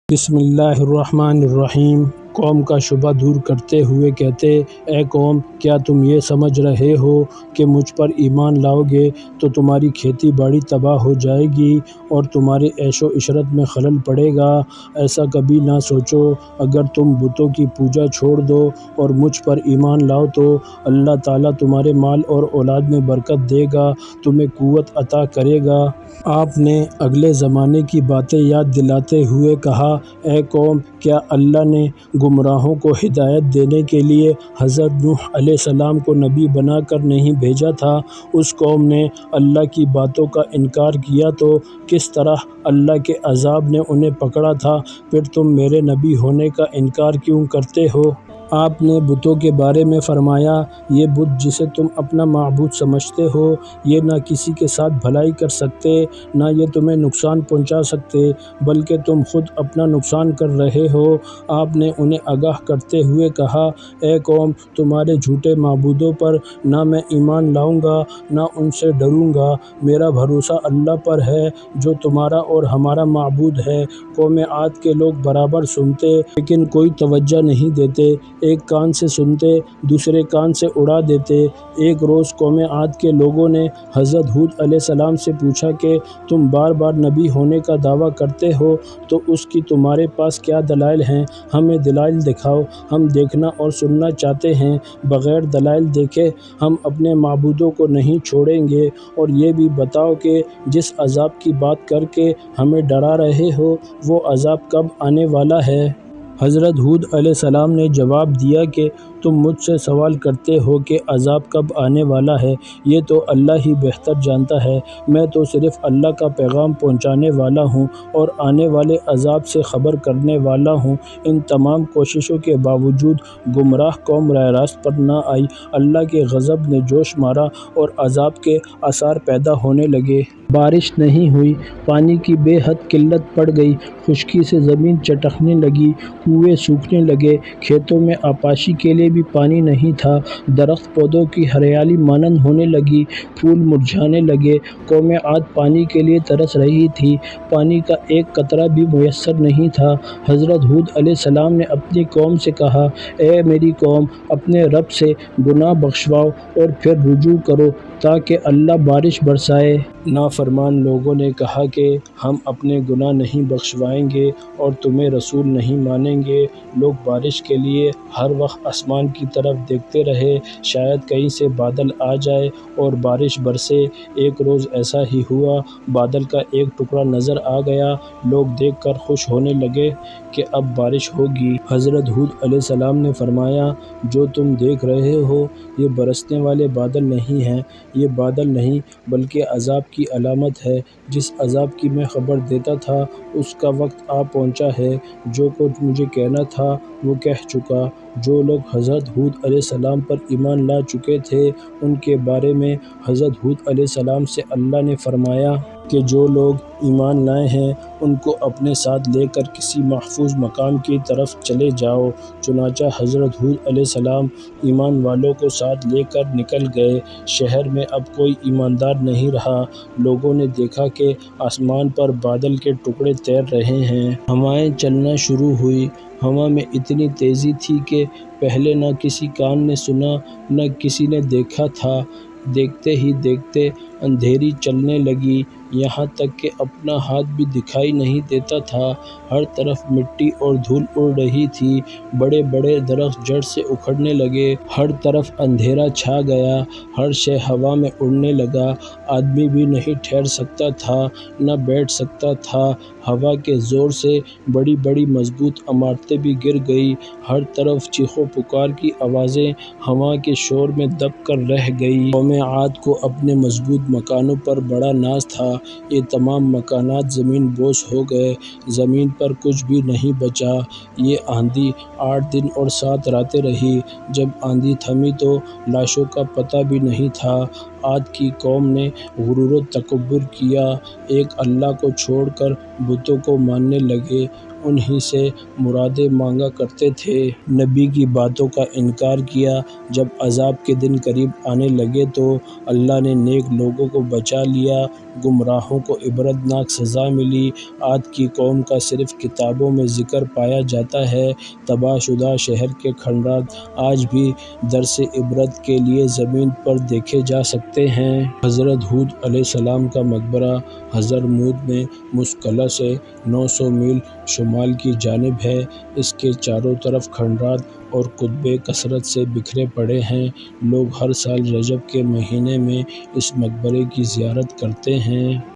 بسم اللہ الرحمن الرحیم۔ قوم کا شبہ دور کرتے ہوئے کہتے، اے قوم، کیا تم یہ سمجھ رہے ہو کہ مجھ پر ایمان لاؤ گے تو تمہاری کھیتی باڑی تباہ ہو جائے گی اور تمہارے عیش و عشرت میں خلل پڑے گا؟ ایسا کبھی نہ سوچو۔ اگر تم بتوں کی پوجا چھوڑ دو اور مجھ پر ایمان لاؤ تو اللہ تعالیٰ تمہارے مال اور اولاد میں برکت دے گا، تمہیں قوت عطا کرے گا۔ آپ نے اگلے زمانے کی باتیں یاد دلاتے ہوئے کہا، اے قوم، کیا اللہ نے گمراہوں کو ہدایت دینے کے لیے حضرت نوح علیہ السلام کو نبی بنا کر نہیں بھیجا تھا؟ اس قوم نے اللہ کی باتوں کا انکار کیا تو کس طرح اللہ کے عذاب نے انہیں پکڑا تھا۔ پھر تم میرے نبی ہونے کا انکار کیوں کرتے ہو؟ آپ نے بتوں کے بارے میں فرمایا، یہ بت جسے تم اپنا معبود سمجھتے ہو، یہ نہ کسی کے ساتھ بھلائی کر سکتے، نہ یہ تمہیں نقصان پہنچا سکتے، بلکہ تم خود اپنا نقصان کر رہے ہو۔ آپ نے انہیں آگاہ کرتے ہوئے کہا، اے قوم، تمہارے جھوٹے معبودوں پر نہ میں ایمان لاؤں گا نہ ان سے ڈروں گا۔ میرا بھروسہ اللہ پر ہے جو تمہارا اور ہمارا معبود ہے۔ قوم عاد کے لوگ برابر سنتے لیکن کوئی توجہ نہیں دیتے، ایک کان سے سنتے دوسرے کان سے اڑا دیتے۔ ایک روز قوم عاد کے لوگوں نے حضرت ہود علیہ السلام سے پوچھا کہ تم بار بار نبی ہونے کا دعویٰ کرتے ہو تو اس کی تمہارے پاس کیا دلائل ہیں؟ ہمیں دلائل دکھاؤ، ہم دیکھنا اور سننا چاہتے ہیں۔ بغیر دلائل دیکھے ہم اپنے معبودوں کو نہیں چھوڑیں گے۔ اور یہ بھی بتاؤ کہ جس عذاب کی بات کر کے ہمیں ڈرا رہے ہو وہ عذاب کب آنے والا ہے؟ حضرت ہود علیہ السلام نے جواب دیا کہ تم مجھ سے سوال کرتے ہو کہ عذاب کب آنے والا ہے، یہ تو اللہ ہی بہتر جانتا ہے۔ میں تو صرف اللہ کا پیغام پہنچانے والا ہوں اور آنے والے عذاب سے خبر کرنے والا ہوں۔ ان تمام کوششوں کے باوجود گمراہ قوم راہ راست پر نہ آئی، اللہ کے غضب نے جوش مارا اور عذاب کے آثار پیدا ہونے لگے۔ بارش نہیں ہوئی، پانی کی بے حد قلت پڑ گئی، خشکی سے زمین چٹکنے لگی، کنویں سوکھنے لگے، کھیتوں میں آبپاشی کے لیے بھی پانی نہیں تھا، درخت پودوں کی ہریالی مانند ہونے لگی، پھول مرجھانے لگے۔ قوم عاد پانی کے لیے ترس رہی تھی، پانی کا ایک قطرہ بھی میسر نہیں تھا۔ حضرت ہود علیہ السلام نے اپنی قوم سے کہا، اے میری قوم، اپنے رب سے گناہ بخشواؤ اور پھر رجوع کرو تاکہ اللہ بارش برسائے۔ نافرمان لوگوں نے کہا کہ ہم اپنے گناہ نہیں بخشوائیں گے اور تمہیں رسول نہیں مانیں گے۔ لوگ بارش کے لیے ہر وقت آسمان کی طرف دیکھتے رہے، شاید کہیں سے بادل آ جائے اور بارش برسے۔ ایک روز ایسا ہی ہوا، بادل کا ایک ٹکڑا نظر آ گیا، لوگ دیکھ کر خوش ہونے لگے کہ اب بارش ہوگی۔ حضرت ہود علیہ السلام نے فرمایا، جو تم دیکھ رہے ہو یہ برسنے والے بادل نہیں ہیں، یہ بادل نہیں بلکہ عذاب کی علامت ہے۔ جس عذاب کی میں خبر دیتا تھا اس کا وقت آ پہنچا ہے، جو کچھ مجھے کہنا تھا وہ کہہ چکا۔ جو لوگ حضرت ہود علیہ السلام پر ایمان لا چکے تھے ان کے بارے میں حضرت ہود علیہ السلام سے اللہ نے فرمایا کہ جو لوگ ایمان لائے ہیں ان کو اپنے ساتھ لے کر کسی محفوظ مقام کی طرف چلے جاؤ۔ چنانچہ حضرت ہود علیہ السلام ایمان والوں کو ساتھ لے کر نکل گئے۔ شہر میں اب کوئی ایماندار نہیں رہا۔ لوگوں نے دیکھا کہ آسمان پر بادل کے ٹکڑے تیر رہے ہیں، ہوائیں چلنا شروع ہوئی۔ ہوا میں اتنی تیزی تھی کہ پہلے نہ کسی کان نے سنا نہ کسی نے دیکھا تھا۔ دیکھتے ہی دیکھتے اندھیری چلنے لگی، یہاں تک کہ اپنا ہاتھ بھی دکھائی نہیں دیتا تھا۔ ہر طرف مٹی اور دھول اڑ رہی تھی، بڑے بڑے درخت جڑ سے اکھڑنے لگے، ہر طرف اندھیرا چھا گیا، ہر شے ہوا میں اڑنے لگا۔ آدمی بھی نہیں ٹھہر سکتا تھا نہ بیٹھ سکتا تھا۔ ہوا کے زور سے بڑی بڑی مضبوط عمارتیں بھی گر گئی، ہر طرف چیخو پکار کی آوازیں ہوا کے شور میں دب کر رہ گئی۔ قوم عاد کو اپنے مضبوط مکانوں پر بڑا ناز تھا، یہ تمام مکانات زمین بوس ہو گئے، زمین پر کچھ بھی نہیں بچا۔ یہ آندھی 8 دن اور 7 راتیں رہی، جب آندھی تھمی تو لاشوں کا پتہ بھی نہیں تھا۔ عاد کی قوم نے غرور و تکبر کیا، ایک اللہ کو چھوڑ کر بتوں کو ماننے لگے، انہی سے مرادیں مانگا کرتے تھے۔ نبی کی باتوں کا انکار کیا۔ جب عذاب کے دن قریب آنے لگے تو اللہ نے نیک لوگوں کو بچا لیا، گمراہوں کو عبرتناک سزا ملی۔ عاد کی قوم کا صرف کتابوں میں ذکر پایا جاتا ہے۔ تباہ شدہ شہر کے کھنڈرات آج بھی درس عبرت کے لیے زمین پر دیکھے جا سکتے ہیں۔ حضرت ہود علیہ السلام کا مقبرہ حضرموت میں مسقلہ سے 900 میل شمال کی جانب ہے۔ اس کے چاروں طرف کھنڈرات اور کتبے کثرت سے بکھرے پڑے ہیں۔ لوگ ہر سال رجب کے مہینے میں اس مقبرے کی زیارت کرتے ہیں۔